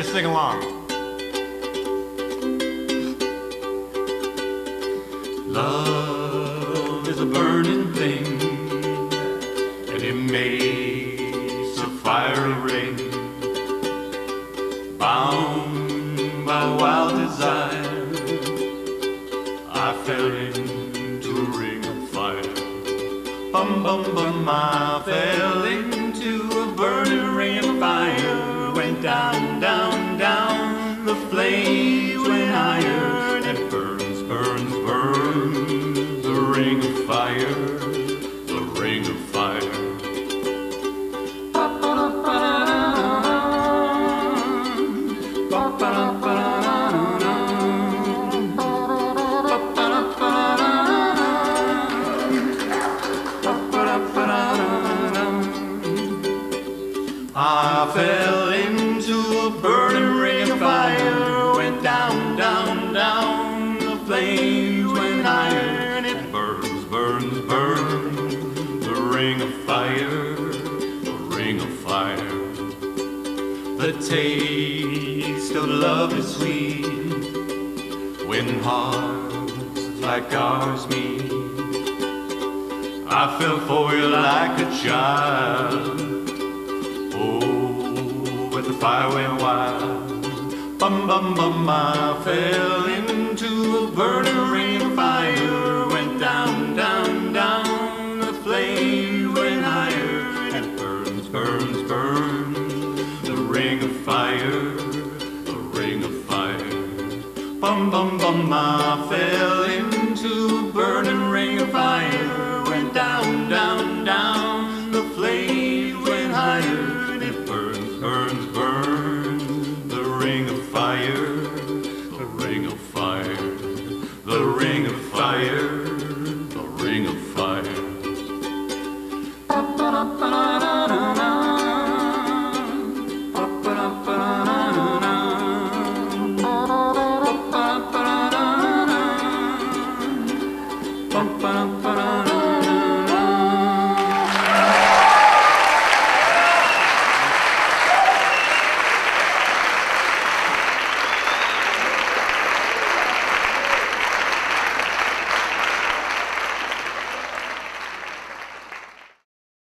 to sing along. Love is a burning thing, and it makes a fire ring. Bound by wild desire, I fell into a ring of fire. Bum bum bum, I fell into a burning ring of fire. Went down, down, down, the flames went higher. And it burns, burns, burns, the ring of fire, the ring of fire. I fell into a burning ring of fire. Went down, down, down, the flames went higher. And it burns, burns, burns, the ring of fire, the ring of fire. The taste of love is sweet when hearts like ours meet. I fell for you like a child. Oh, but the fire went wild. Bum, bum, bum, I fell into a burning ring of fire. Went down, down, down, the flames went higher. And it burns, burns, burns, the ring of fire, the ring of fire. Bum, bum, bum, I fell into a burning ring of fire.